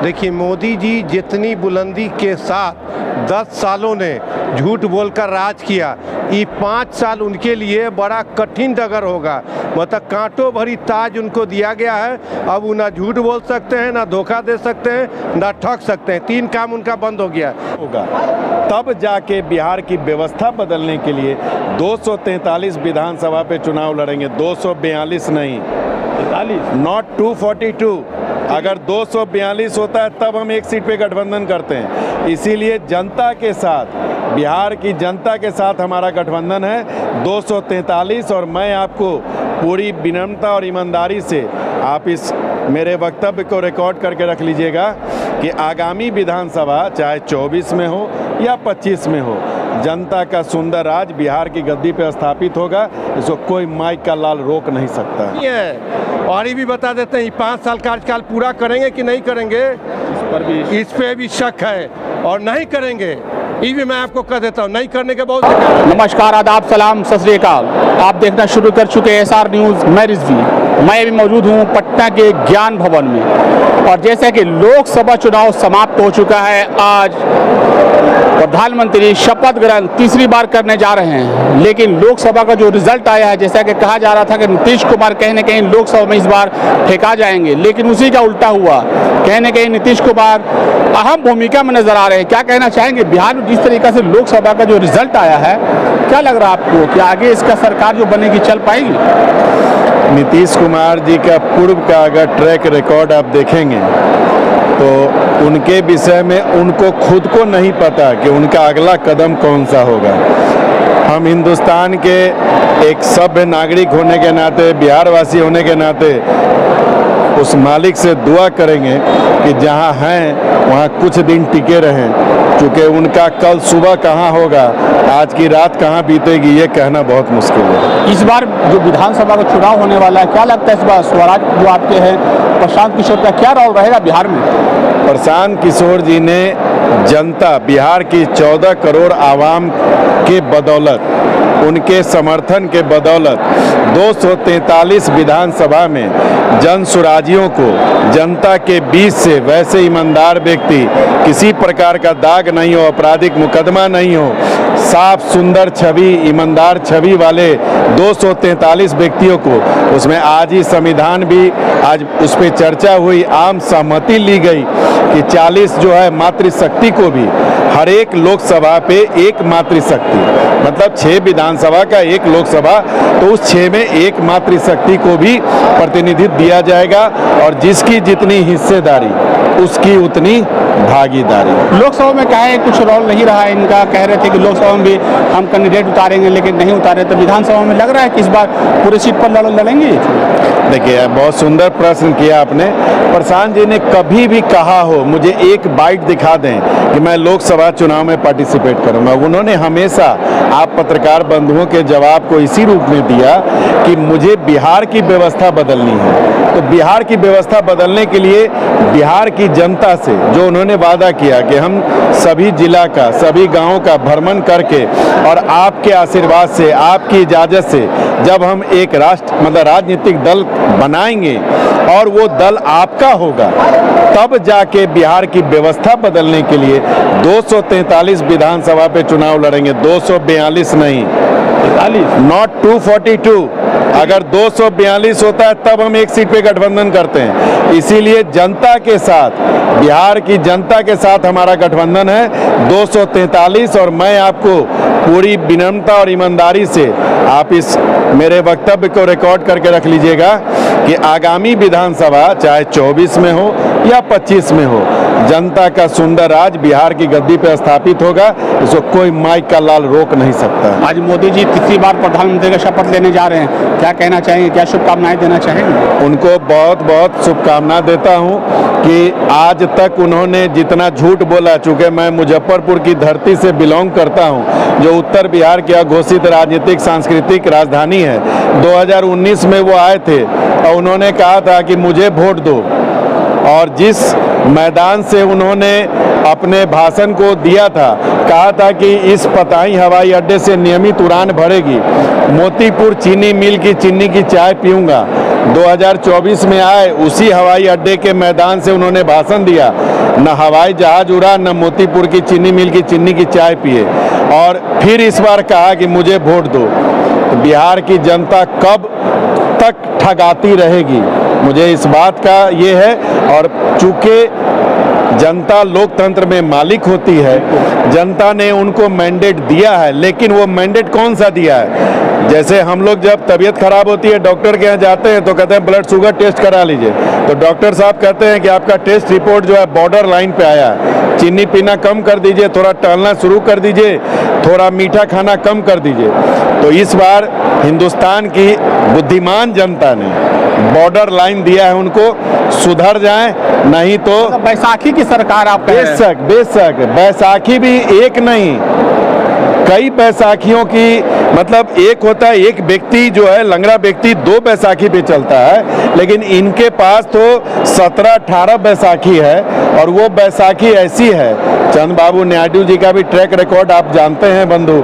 देखिए, मोदी जी जितनी बुलंदी के साथ 10 सालों ने झूठ बोलकर राज किया, ये 5 साल उनके लिए बड़ा कठिन डगर होगा। मतलब कांटों भरी ताज उनको दिया गया है। अब वो ना झूठ बोल सकते हैं, ना धोखा दे सकते हैं, ना ठग सकते हैं। 3 काम उनका बंद हो गया होगा। तब जाके बिहार की व्यवस्था बदलने के लिए 243 विधानसभा पे चुनाव लड़ेंगे, 242 नहीं, नॉट 242। अगर 242 होता है तब हम एक सीट पे गठबंधन करते हैं। इसीलिए जनता के साथ, बिहार की जनता के साथ हमारा गठबंधन है 243। और मैं आपको पूरी विनम्रता और ईमानदारी से, आप इस मेरे वक्तव्य को रिकॉर्ड करके रख लीजिएगा कि आगामी विधानसभा चाहे 24 में हो या 25 में हो, जनता का सुंदर राज बिहार की गद्दी पे स्थापित होगा। इसको कोई माइक का लाल रोक नहीं सकता है। और ये भी बता देते हैं 5 साल कार्यकाल पूरा करेंगे कि नहीं करेंगे, इस पे भी शक है। और नहीं करेंगे, ये भी मैं आपको कह देता हूँ, नहीं करने के बहुत। नमस्कार, आदाब, सलाम, सत श्री अकाल। आप देखना शुरू कर चुके हैं SR न्यूज़। मैं रिजवी, मैं अभी मौजूद हूँ पटना के ज्ञान भवन में। और जैसे कि लोकसभा चुनाव समाप्त हो चुका है, आज प्रधानमंत्री शपथ ग्रहण तीसरी बार करने जा रहे हैं। लेकिन लोकसभा का जो रिजल्ट आया है, जैसा कि कहा जा रहा था कि नीतीश कुमार कहीं न कहीं लोकसभा में इस बार फेंका जाएंगे, लेकिन उसी का उल्टा हुआ। कहीं न कहीं नीतीश कुमार अहम भूमिका में नजर आ रहे हैं। क्या कहना चाहेंगे बिहार में जिस तरीके से लोकसभा का जो रिजल्ट आया है, क्या लग रहा है आपको कि आगे इसका सरकार जो बनेगी चल पाएगी? नीतीश कुमार जी का पूर्व का अगर ट्रैक रिकॉर्ड आप देखेंगे तो उनके विषय में उनको खुद को नहीं पता कि उनका अगला कदम कौन सा होगा। हम हिंदुस्तान के एक सभ्य नागरिक होने के नाते, बिहारवासी होने के नाते उस मालिक से दुआ करेंगे कि जहां हैं वहां कुछ दिन टिके रहें, क्योंकि उनका कल सुबह कहां होगा, आज की रात कहां बीतेगी, ये कहना बहुत मुश्किल है। इस बार जो विधानसभा का चुनाव होने वाला है, क्या लगता है इस बार स्वराज जो आपके हैं प्रशांत किशोर का क्या रोल रहेगा बिहार में? प्रशांत किशोर जी ने जनता, बिहार की 14 करोड़ आवाम के बदौलत, उनके समर्थन के बदौलत 243 विधानसभा में जन सुराजियों को, जनता के बीच से वैसे ईमानदार व्यक्ति, किसी प्रकार का दाग नहीं हो, आपराधिक मुकदमा नहीं हो, साफ सुंदर छवि, ईमानदार छवि वाले 243 व्यक्तियों को, उसमें आज ही संविधान भी, आज उस पर चर्चा हुई, आम सहमति ली गई कि 40 जो है मातृशक्ति को भी, हर एक लोकसभा पे एक मातृशक्ति, मतलब 6 विधानसभा का एक लोकसभा, तो उस 6 में एक मातृशक्ति को भी प्रतिनिधित्व दिया जाएगा। और जिसकी जितनी हिस्सेदारी उसकी उतनी भागीदारी। लोकसभा में क्या है, कुछ रोल नहीं रहा इनका। कह रहे थे कि लोकसभा में भी हम कैंडिडेट उतारेंगे, लेकिन नहीं उतारे। तो विधानसभा में लग रहा है कि इस बार पूरी सीट पर लड़ेंगे। देखिए, बहुत सुंदर प्रश्न किया आपने। प्रशांत जी ने कभी भी कहा हो मुझे एक बाइट दिखा दें कि मैं लोकसभा चुनाव में पार्टिसिपेट करूंगा, उन्होंने हमेशा आप पत्रकार बंधुओं के जवाब को इसी रूप में दिया कि मुझे बिहार की व्यवस्था बदलनी है। तो बिहार की व्यवस्था बदलने के लिए बिहार की जनता से जो उन्होंने वादा किया कि हम सभी जिला का, सभी गांवों का भ्रमण करके और आपके आशीर्वाद से, आपकी इजाज़त से जब हम एक राष्ट्र, मतलब राजनीतिक दल बनाएंगे और वो दल आपका होगा, तब जाके बिहार की व्यवस्था बदलने के लिए 243 विधानसभा पे चुनाव लड़ेंगे, 242 नहीं, नॉट 242। अगर 242 होता है तब हम एक सीट पे गठबंधन करते हैं। इसीलिए जनता के साथ, बिहार की जनता के साथ हमारा गठबंधन है 243। और मैं आपको पूरी विनम्रता और ईमानदारी से, आप इस मेरे वक्तव्य को रिकॉर्ड करके रख लीजिएगा कि आगामी विधानसभा चाहे 24 में हो या 25 में हो, जनता का सुंदर राज बिहार की गद्दी पे स्थापित होगा। इसको कोई माइक का लाल रोक नहीं सकता। आज मोदी जी तीसरी बार प्रधानमंत्री का शपथ लेने जा रहे हैं, क्या कहना चाहेंगे, क्या शुभकामनाएं देना चाहेंगे? उनको बहुत बहुत शुभकामना देता हूं कि आज तक उन्होंने जितना झूठ बोला, चूँकि मैं मुजफ्फरपुर की धरती से बिलोंग करता हूं, जो उत्तर बिहार की अघोषित राजनीतिक सांस्कृतिक राजधानी है। 2019 में वो आए थे और उन्होंने कहा था कि मुझे वोट दो, और जिस मैदान से उन्होंने अपने भाषण को दिया था, कहा था कि इस पताही हवाई अड्डे से नियमित उड़ान भरेगी, मोतीपुर चीनी मिल की चीनी की चाय पीऊंगा, 2024 में आए, उसी हवाई अड्डे के मैदान से उन्होंने भाषण दिया, न हवाई जहाज उड़ा, न मोतीपुर की चीनी मिल की चीनी की चाय पिए, और फिर इस बार कहा कि मुझे वोट दो। तो बिहार की जनता कब तक ठगाती रहेगी, मुझे इस बात का ये है। और चूंकि जनता लोकतंत्र में मालिक होती है, जनता ने उनको मैंडेट दिया है, लेकिन वो मैंडेट कौन सा दिया है? जैसे हम लोग जब तबीयत खराब होती है डॉक्टर के यहाँ जाते हैं तो कहते हैं ब्लड शुगर टेस्ट करा लीजिए, तो डॉक्टर साहब कहते हैं कि आपका टेस्ट रिपोर्ट जो है बॉर्डर लाइन पे आया है, चीनी पीना कम कर दीजिए, थोड़ा टहलना शुरू कर दीजिए, थोड़ा मीठा खाना कम कर दीजिए। तो इस बार हिंदुस्तान की बुद्धिमान जनता ने बॉर्डर लाइन दिया है, उनको सुधर जाएं, नहीं तो बैसाखी की सरकार आप कह रहे हैं। बेशक बेशक, बैसाखी भी एक नहीं, कई बैसाखियों की, मतलब एक होता है एक व्यक्ति जो है लंगड़ा व्यक्ति 2 बैसाखी पे चलता है, लेकिन इनके पास तो 17-18 बैसाखी है। और वो बैसाखी ऐसी है, चंद्रबाबू नायडू जी का भी ट्रैक रिकॉर्ड आप जानते हैं बंधु,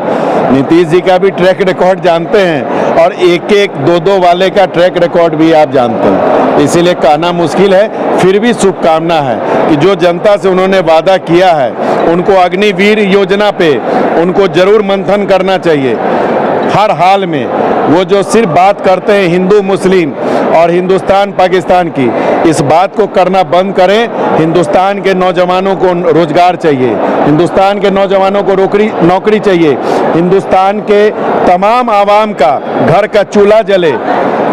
नीतीश जी का भी ट्रैक रिकॉर्ड जानते हैं, और एक 2-2 वाले का ट्रैक रिकॉर्ड भी आप जानते हैं। इसीलिए कहना मुश्किल है, फिर भी शुभकामना है कि जो जनता से उन्होंने वादा किया है, उनको अग्निवीर योजना पे उनको जरूर मंथन करना चाहिए हर हाल में। वो जो सिर्फ बात करते हैं हिंदू मुस्लिम और हिंदुस्तान पाकिस्तान की, इस बात को करना बंद करें। हिंदुस्तान के नौजवानों को रोजगार चाहिए, हिंदुस्तान के नौजवानों को नौकरी चाहिए, हिंदुस्तान के तमाम आवाम का घर का चूल्हा जले।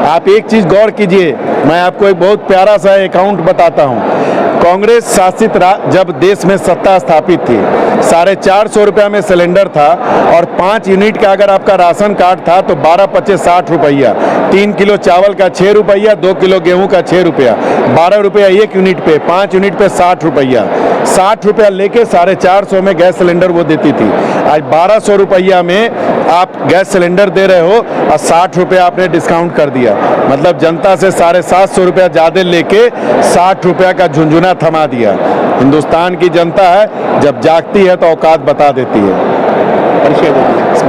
आप एक चीज़ गौर कीजिए, मैं आपको एक बहुत प्यारा सा अकाउंट बताता हूँ। कांग्रेस शासित जब देश में सत्ता स्थापित थी, 450 रुपया में सिलेंडर था, और 5 यूनिट का अगर आपका राशन कार्ड था तो 12-25-60 रुपया, 3 किलो चावल का 6 रुपया, 2 किलो गेहूं का 6 रुपया, 12 रुपया 1 यूनिट पे, 5 यूनिट पे 60 रुपया, 60 रुपया लेके 450 में गैस सिलेंडर वो देती थी। आज 1200 रुपया में आप गैस सिलेंडर दे रहे हो और 60 रुपया आपने डिस्काउंट कर दिया, मतलब जनता से 750 रुपया ज़्यादा लेके 60 रुपया का झुंझुना थमा दिया। हिंदुस्तान की जनता है, जब जागती है तो औकात बता देती है।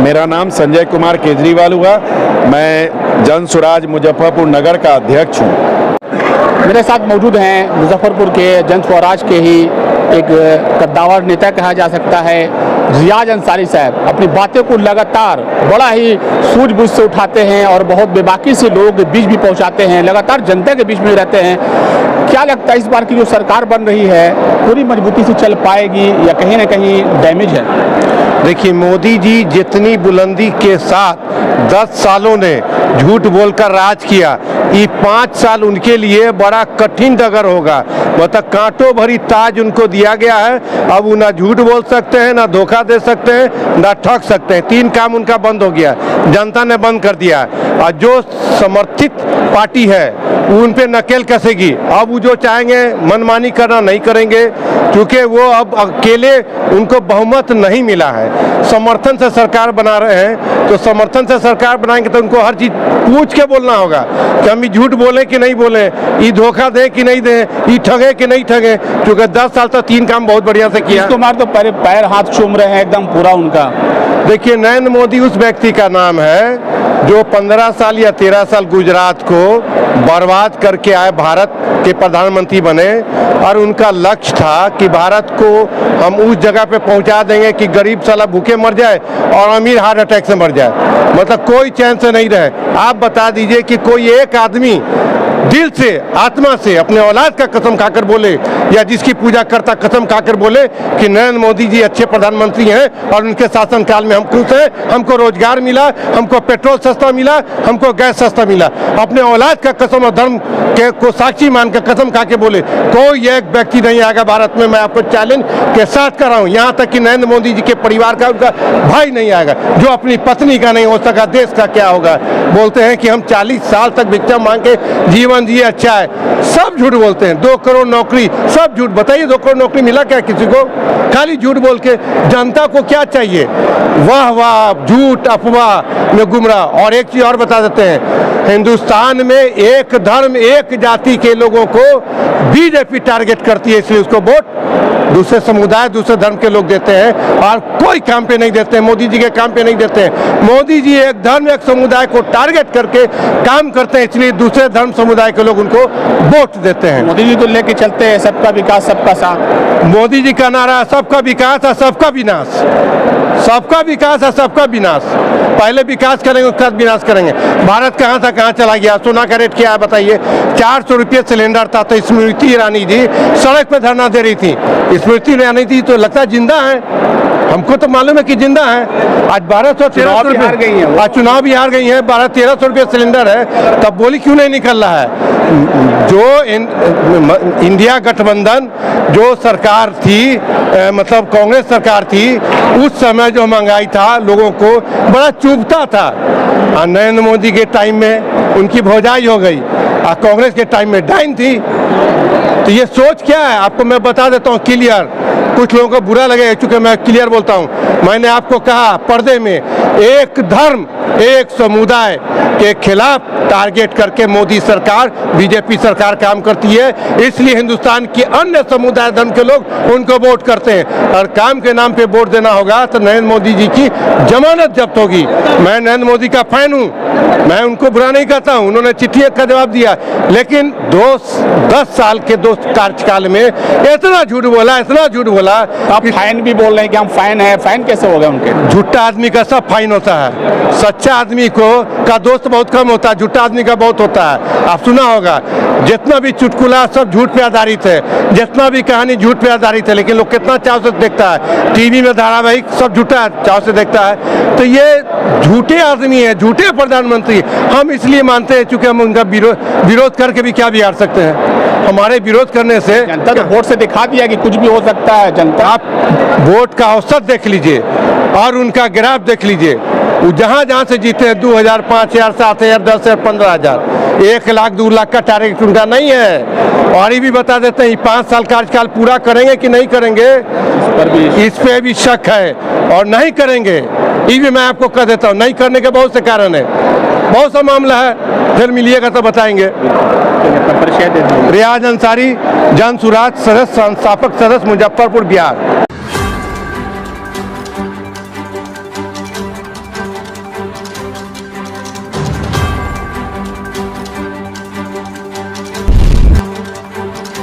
मेरा नाम संजय कुमार केजरीवाल हुआ, मैं जन स्वराज मुजफ्फरपुर नगर का अध्यक्ष हूँ। मेरे साथ मौजूद हैं मुजफ्फरपुर के जन स्वराज के ही एक कद्दावर नेता कहा जा सकता है, रियाज अंसारी साहब। अपनी बातें को लगातार बड़ा ही सूझबूझ से उठाते हैं और बहुत बेबाकी से लोगों के बीच भी पहुंचाते हैं, लगातार जनता के बीच में रहते हैं। क्या लगता है इस बार की जो सरकार बन रही है पूरी मजबूती से चल पाएगी या कहीं ना कहीं डैमेज है? देखिए, मोदी जी जितनी बुलंदी के साथ 10 सालों ने झूठ बोलकर राज किया, ये 5 साल उनके लिए बड़ा कठिन डगर होगा। मतलब कांटों भरी ताज उनको दिया गया है। अब वो ना झूठ बोल सकते हैं, ना धोखा दे सकते हैं, ना ठग सकते हैं। 3 काम उनका बंद हो गया, जनता ने बंद कर दिया। और जो समर्थित पार्टी है उन पे नकेल कसेगी। अब वो जो चाहेंगे मनमानी करना नहीं करेंगे, क्योंकि वो अब अकेले उनको बहुमत नहीं मिला है। समर्थन से सरकार बना रहे हैं, तो समर्थन से सरकार बनाएंगे तो उनको हर चीज पूछ के बोलना होगा कि हम झूठ बोले कि नहीं बोले, ये धोखा दें कि नहीं दें, ये ठगे कि नहीं ठगे। क्योंकि 10 साल तक 3 काम बहुत बढ़िया से किया। तुम्हारे तो पैर हाथ चूम रहे हैं एकदम पूरा उनका। देखिए, नरेंद्र मोदी उस व्यक्ति का नाम है जो 15 साल या 13 साल गुजरात को बर्बाद करके आए, भारत के प्रधानमंत्री बने, और उनका लक्ष्य था कि भारत को हम उस जगह पे पहुंचा देंगे कि गरीब साला भूखे मर जाए और अमीर हार्ट अटैक से मर जाए, मतलब कोई चैन से नहीं रहे। आप बता दीजिए कि कोई एक आदमी दिल से, आत्मा से अपने औलाद का कसम खाकर बोले, या जिसकी पूजा करता कसम खाकर बोले कि नरेंद्र मोदी जी अच्छे प्रधानमंत्री हैं और उनके शासनकाल में हम खुश हैं, हमको रोजगार मिला, हमको पेट्रोल सस्ता मिला, हमको गैस सस्ता मिला। अपने औलाद का कसम और धर्म के को साक्षी मानकर कसम खा के बोले, कोई एक व्यक्ति नहीं आएगा भारत में। मैं आपको चैलेंज के साथ कर रहा हूँ, यहाँ तक कि नरेंद्र मोदी जी के परिवार का उनका भाई नहीं आएगा जो अपनी पत्नी का नहीं हो सका, देश का क्या होगा। बोलते हैं कि हम 40 साल तक भिक्षा मांग के जीवन नौजवान जी अच्छा है, सब झूठ बोलते हैं। 2 करोड़ नौकरी, सब झूठ। बताइए 2 करोड़ नौकरी मिला क्या किसी को? खाली झूठ बोल के जनता को क्या चाहिए? वाह वाह, झूठ, अफवाह में गुमराह। और एक चीज़ और बता देते हैं, हिंदुस्तान में एक धर्म एक जाति के लोगों को बीजेपी टारगेट करती है, इसलिए उसको वोट दूसरे समुदाय दूसरे धर्म के लोग देते हैं और कोई काम पे नहीं देते हैं, मोदी जी के काम पे नहीं देते हैं। मोदी जी एक धर्म एक समुदाय को टारगेट करके काम करते हैं, इसलिए दूसरे धर्म समुदाय के लोग उनको वोट देते हैं। मोदी जी तो लेके चलते हैं सबका विकास सबका साथ। मोदी जी का नारा है सबका विकास और सबका विनाश, सबका विकास और सबका विनाश। पहले विकास करेंगे उसके बाद विनाश करेंगे। भारत कहाँ था कहाँ चला गया? सोना का रेट क्या है बताइए? 400 रुपये सिलेंडर था, तो स्मृति ईरानी जी सड़क पे धरना दे रही थी। स्मृति ईरानी थी तो लगता है जिंदा है, हमको तो मालूम है कि जिंदा है। आज 1200-1300 रुपये हार गई हैं, आज चुनाव भी हार गई है। 1200-1300 रुपये सिलेंडर है, तब बोली क्यों नहीं निकल रहा है? जो इंडिया गठबंधन जो सरकार थी, मतलब कांग्रेस सरकार थी, उस समय जो महंगाई था लोगों को बड़ा चुभता था। और नरेंद्र मोदी के टाइम में उनकी भौजाई हो गई और कांग्रेस के टाइम में डाइन थी। तो ये सोच क्या है आपको मैं बता देता हूँ क्लियर। कुछ लोगों को बुरा लगे चूंकि मैं क्लियर बोलता हूँ। मैंने आपको कहा पर्दे में एक धर्म एक समुदाय के खिलाफ टारगेट करके मोदी सरकार बीजेपी सरकार काम करती है, इसलिए हिंदुस्तान के अन्य समुदाय धर्म के लोग उनको वोट करते हैं। और काम के नाम पे वोट देना होगा तो नरेंद्र मोदी जी की जमानत जब्त होगी। मैं नरेंद्र मोदी का फैन हूँ, मैं उनको बुरा नहीं कहता हूँ, उन्होंने चिट्ठी का जवाब दिया, लेकिन 10 साल के 2 कार्यकाल में इतना झूठ बोला, इतना झूठ बोला। आप फाइन भी बोल रहे हैं कि हम फाइन है, फाइन कैसे हो गए उनके? झूठा आदमी का सब फाइन होता है, सच्चा आदमी का दोस्त बहुत कम होता है, झूठा आदमी का बहुत होता है। आप सुना होगा जितना भी चुटकुला सब झूठ पे आधारित है, जितना भी कहानी झूठ पे आधारित है, लेकिन लोग कितना चाव से देखता है। टीवी में धारावाहिक सब झूठा चाव से देखता है। तो ये झूठे आदमी है, झूठे प्रधानमंत्री हम इसलिए मानते हैं क्योंकि हम उनका विरोध करके भी क्या बिगाड़ सकते हैं? हमारे विरोध करने से जनता तो वोट से दिखा दिया कि कुछ भी हो सकता है। जनता आप वोट का औसत देख लीजिए और उनका ग्राफ देख लीजिए, वो जहाँ जहाँ से जीते हैं 2000, 5000, 7000, 10,000, 15,000, 1 लाख 2 लाख का टारगेट उनका नहीं है। और ये भी बता देते हैं 5 साल कार्यकाल पूरा करेंगे कि नहीं करेंगे, इस पे भी शक है। और नहीं करेंगे ये भी मैं आपको कह देता हूँ, नहीं करने के बहुत से कारण है, बहुत सा मामला है, फिर मिलिएगा तो बताएंगे। रियाज अंसारी, जन सुराज सदस्य, संस्थापक सदस्य, मुजफ्फरपुर, बिहार।